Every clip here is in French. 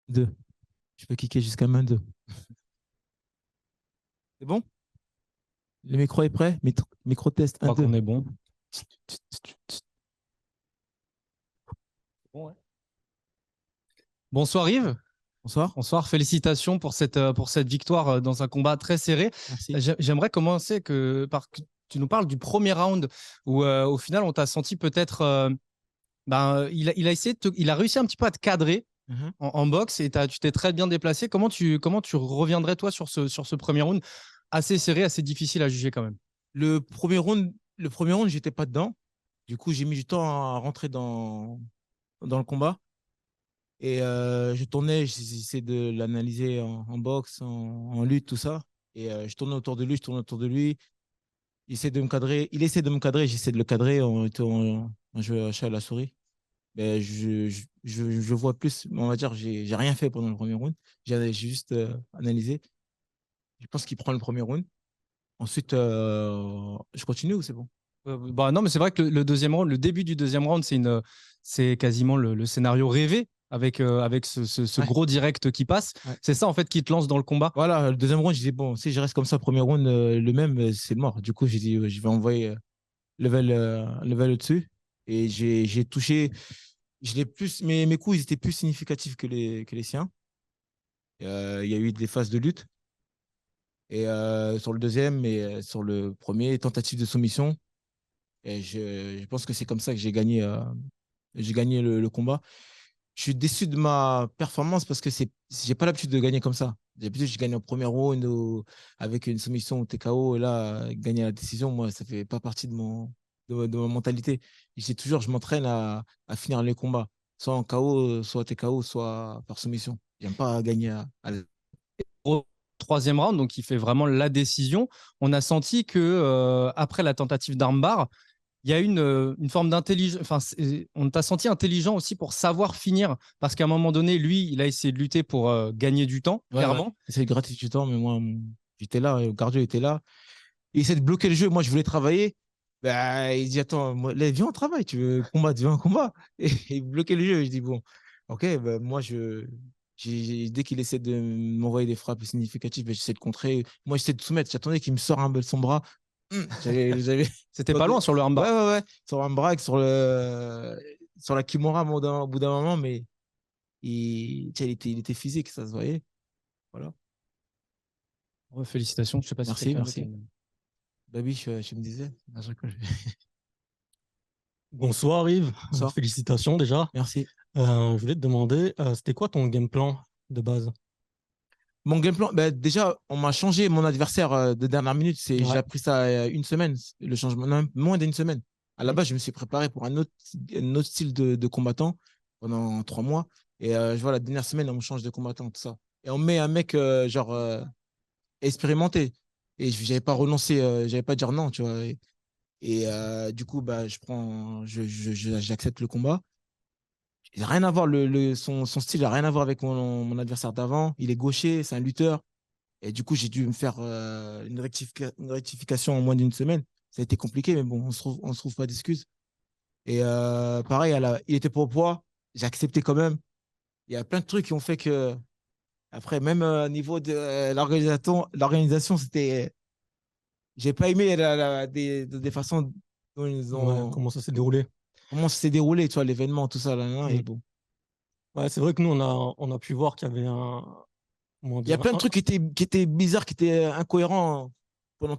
Deux. Je peux kicker jusqu'à main 2. C'est bon? Le micro est prêt? Micro test Je un crois 2. qu'on est bon. Bon, ouais. Bonsoir Yves. Bonsoir. Bonsoir, félicitations pour cette victoire dans un combat très serré. Merci. J'aimerais commencer par que tu nous parles du premier round où au final on t'a senti peut-être il a essayé il a réussi un petit peu à te cadrer Mhm. en boxe et tu t'es très bien déplacé. Comment tu reviendrais toi sur ce premier round assez serré, assez difficile à juger quand même? Le premier round, j'étais pas dedans. Du coup, j'ai mis du temps à rentrer dans le combat. Et je tournais, j'essayais de l'analyser en boxe, en lutte, tout ça. Et je tournais autour de lui, je tournais autour de lui. Il essaie de me cadrer, il essaie de me cadrer, j'essaie de le cadrer en jouant à chat à la souris. Ben, je vois plus, on va dire, j'ai rien fait pendant le premier round. J'ai juste analysé. Je pense qu'il prend le premier round. Ensuite, je continue ou c'est bon? Bah non, mais c'est vrai que le deuxième round, le début du deuxième round, c'est quasiment le scénario rêvé avec ce Ouais, gros direct qui passe. ouais. C'est ça en fait qui te lance dans le combat. Voilà, le deuxième round, je dis, bon, si je reste comme ça, premier round, le même, c'est mort. Du coup, j'ai dit, je vais envoyer level au-dessus. Et j'ai touché, je l'ai plus, mes coups, ils étaient plus significatifs que les siens. Il y a eu des phases de lutte. Et sur le deuxième et sur le premier, tentative de soumission. Et je pense que c'est comme ça que j'ai gagné le combat. Je suis déçu de ma performance parce que j'ai pas l'habitude de gagner comme ça. D'habitude, je gagne en premier round avec une soumission au TKO. Et là, gagner à la décision, moi, ça fait pas partie de ma mentalité. Je m'entraîne à finir les combats, soit en KO, soit TKO, soit par soumission. J'aime pas gagner Au troisième round, donc il fait vraiment la décision. On a senti que après la tentative d'armbar, il y a une forme d'intelligence. Enfin, on t'a senti intelligent aussi pour savoir finir, parce qu'à un moment donné, lui, il a essayé de lutter pour gagner du temps, Ouais, ouais. clairement. C'est gratuit du temps, mais moi, j'étais là, le cardio était là. Il essaie de bloquer le jeu. Moi, je voulais travailler. Bah, il dit, attends, moi, là, viens, on travaille. Tu veux combattre, viens, on combat. Et il bloquait le jeu. Je dis, bon, ok, bah, moi, dès qu'il essaie de m'envoyer des frappes significatives, bah, j'essaie de contrer. Moi, j'essaie de soumettre. J'attendais qu'il me sorte un peu de son bras. J'avais. C'était pas loin sur le Ouais, armbar. ouais, ouais. Sur un bras, sur la Kimura, moi, au bout d'un moment, mais il était physique, ça se voyait. Voilà. Ouais, félicitations. Je sais pas si Merci, quelqu'un d'autre. merci. Baby, je me disais. Ah, je rigole. Bonsoir Yves, Bonsoir. félicitations déjà. Merci. Je voulais te demander, c'était quoi ton game plan de base? Mon game plan, ben, déjà, on m'a changé mon adversaire de dernière minute. J'ai Ouais. appris ça une semaine, le changement, non, moins d'une semaine. À la Mhm. base, je me suis préparé pour un autre style de combattant pendant 3 mois. Et je vois la dernière semaine, on me change de combattant, tout ça. Et on met un mec genre expérimenté. Et je n'avais pas renoncé, j'avais pas dire non, tu vois. Et du coup, bah, j'accepte le combat. Il n'a rien à voir, son style n'a rien à voir avec mon adversaire d'avant. Il est gaucher, c'est un lutteur. Et du coup, j'ai dû me faire une rectification en moins d'une semaine. Ça a été compliqué, mais bon, on se trouve pas d'excuses. Et pareil, il était pour poids. J'ai accepté quand même. Il y a plein de trucs qui ont fait que, après, même au niveau de l'organisation, c'était. J'ai pas aimé des façons dont ils Ouais, ont. comment ça s'est déroulé? Comment ça s'est déroulé, tu vois, l'événement, tout ça, là, là, et Mhm. bon. Ouais, c'est vrai que nous, on a pu voir qu'il y avait comment Il y a dire, plein de trucs qui étaient bizarres, qui étaient incohérents pendant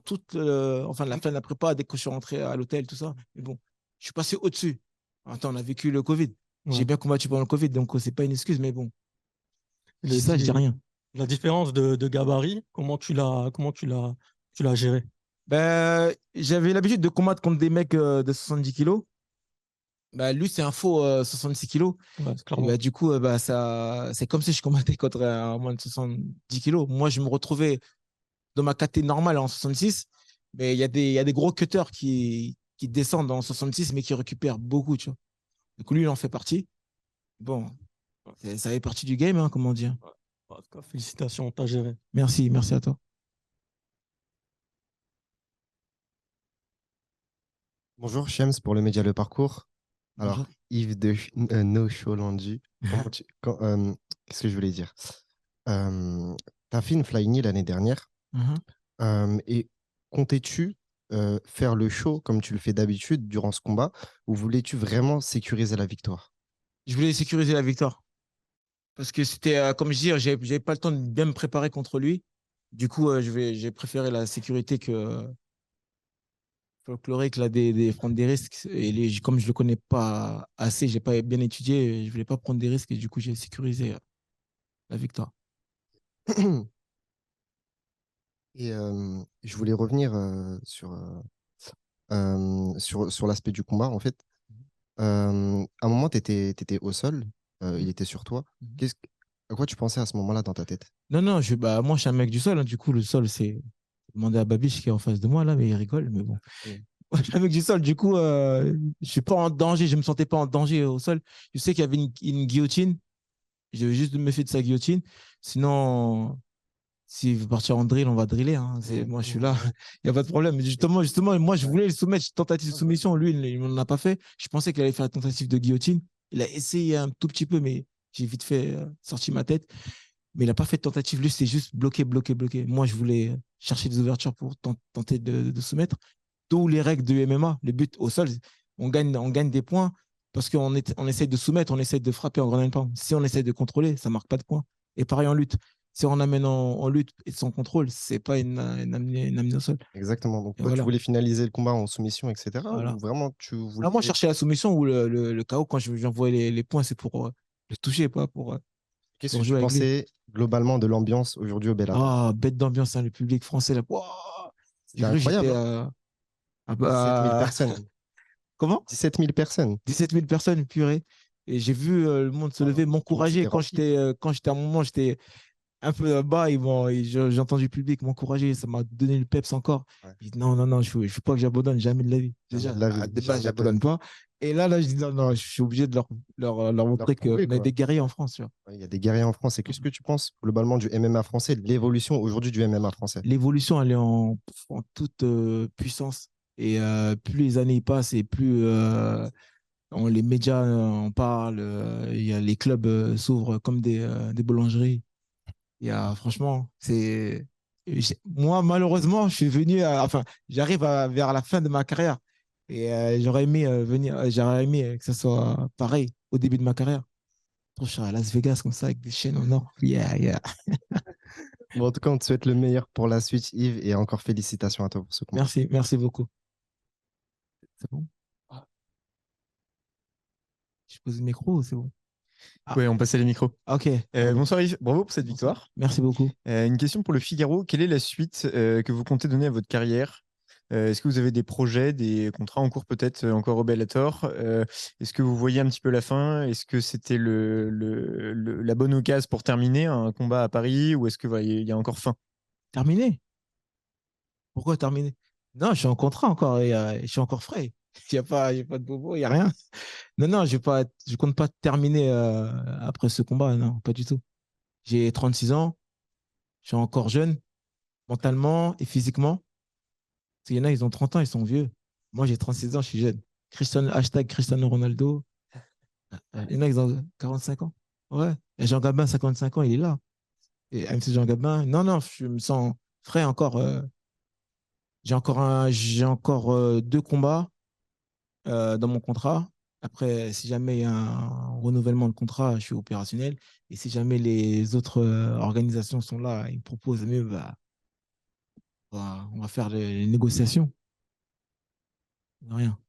enfin, la fin de la prépa, dès que je suis rentré à l'hôtel, tout ça. Mais bon, je suis passé au-dessus. Attends, on a vécu le Covid. J'ai ouais. bien combattu pendant le Covid, donc c'est pas une excuse, mais bon, je Le dis ça, je dis di- rien. la différence de gabarit, comment tu l'as géré? Ben, j'avais l'habitude de combattre contre des mecs de 70 kilos. Ben, lui, c'est un faux 66 kilos. Ouais, Et ben, clairement. du coup, ben, c'est comme si je combattais contre un moins de 70 kilos. Moi, je me retrouvais dans ma catégorie normale en 66, mais il y a des gros cutters qui descendent en 66, mais qui récupèrent beaucoup, tu vois. Donc lui, il en fait partie. Bon, ça fait partie du game, hein, comment dire. Ouais. En tout cas, félicitations, t'as géré. Merci, merci à toi. Bonjour, Shems pour le média Le Parcours. Bonjour. Alors, Yves de No Cholandu, qu'est-ce que je voulais dire? Tu as fait une Fly-In l'année dernière. Mhm. Et comptais-tu faire le show comme tu le fais d'habitude durant ce combat ou voulais-tu vraiment sécuriser la victoire? Je voulais sécuriser la victoire. Parce que c'était, comme je dis, j'avais pas le temps de bien me préparer contre lui. Du coup, j'ai préféré la sécurité que folklorique, là, prendre des risques. Et comme je le connais pas assez, j'ai pas bien étudié, je voulais pas prendre des risques et du coup, j'ai sécurisé la victoire. Et je voulais revenir sur l'aspect du combat, en fait. À un moment, tu étais au sol, il était sur toi. Mhm. À quoi tu pensais à ce moment-là dans ta tête? Non, non, bah, moi, je suis un mec du sol, hein. Du coup, le sol, c'est demander à Babiche qui est en face de moi, là, mais il rigole. Mais bon, Mm. moi, je suis un mec du sol. Du coup, je suis pas en danger. Je me sentais pas en danger au sol. Je sais qu'il y avait une guillotine. Je vais juste me méfier de sa guillotine. Sinon, s'il veut partir en drill, on va driller, hein. Moi, je suis là. Il n'y a pas de problème. Mais justement, moi, je voulais le soumettre. Tentative de soumission. Lui, il ne m'en a pas fait. Je pensais qu'il allait faire une tentative de guillotine. Il a essayé un tout petit peu, mais j'ai vite fait sortir ma tête. Mais il n'a pas fait de tentative. Lui, c'est juste bloqué, bloqué, bloqué. Moi, je voulais chercher des ouvertures pour tenter de soumettre. D'où les règles du MMA. Le but au sol, on gagne des points parce on essaie de soumettre, on essaie de frapper en grenade pound. Si on essaie de contrôler, ça ne marque pas de points. Et pareil en lutte. Si on amène en lutte et sans contrôle, c'est pas une amenée au sol. Exactement. Donc, Et toi, tu voilà. voulais finaliser le combat en soumission, etc. Voilà. Ou vraiment, tu Alors moi, voulais. chercher la soumission ou le KO, quand j'envoie les points, c'est pour le toucher, pas Qu'est-ce que pour tu jouer avec lui. pensais globalement de l'ambiance aujourd'hui au Bellator? Ah, bête d'ambiance, hein, le public français, là. Wouah. J'ai C'était cru que j'étais. incroyable, hein? Ah 17 000 bah, personnes. comment? 17 000 personnes. 17 000 personnes, purée. Et j'ai vu le monde se lever, Tout le monde m'encourager. s'était rempli. Quand j'étais à un moment, j'étais un peu bas. J'ai entendu le public m'encourager. Ça m'a donné le peps encore. Ouais. J'ai dit non, non, non, il ne faut pas que j'abandonne jamais de la vie. Jamais Déjà, de la vie. de base, Jamais de la j'abandonne vie. pas. Et là, je dis non, non, je suis obligé de leur Leur montrer prouver, qu'on a quoi. des guerriers en France. Tu vois. Ouais, il y a des guerriers en France. Et qu'est-ce que tu penses globalement du MMA français, de l'évolution aujourd'hui du MMA français? L'évolution, elle est en toute puissance. Et plus les années passent et plus les médias en parlent, il y a les clubs s'ouvrent comme des boulangeries. Franchement, moi, malheureusement, je suis venu, enfin, vers la fin de ma carrière. Et j'aurais aimé j'aurais aimé que ça soit pareil au début de ma carrière. Je serais à Las Vegas comme ça avec des chaînes en or. Yeah, yeah. Bon, en tout cas, on te souhaite le meilleur pour la suite, Yves, et encore félicitations à toi pour ce combat. Merci, merci beaucoup. C'est bon? Ah, je pose le micro, c'est bon. Ah, Ouais, on passait les micros. ok. Pardon. Bonsoir Yves, bravo pour cette Bonsoir. victoire. Merci beaucoup. Une question pour le Figaro. Quelle est la suite que vous comptez donner à votre carrière? Est-ce que vous avez des projets, des contrats en cours peut-être encore au Bellator? Est-ce que vous voyez un petit peu la fin? Est-ce que c'était la bonne occasion pour terminer un combat à Paris ou est-ce que voilà, il y a encore fin? Terminé? Pourquoi terminer? Non, je suis en contrat encore et je suis encore frais. Il y a pas de bobo, il n'y a rien. Non, non, je compte pas terminer après ce combat, non, pas du tout. J'ai 36 ans, je suis encore jeune, mentalement et physiquement. Parce qu'il y en a, ils ont 30 ans, ils sont vieux. Moi, j'ai 36 ans, je suis jeune. Hashtag Cristiano Ronaldo. Il y en a, ils ont 45 ans. Ouais. Et Jean Gabin, 55 ans, il est là. Et MC Jean Gabin, non, non, je me sens frais encore. J'ai encore deux combats dans mon contrat. Après, si jamais il y a un renouvellement de contrat, je suis opérationnel. Et si jamais les autres organisations sont là, ils me proposent mieux, bah, on va faire les négociations. Rien.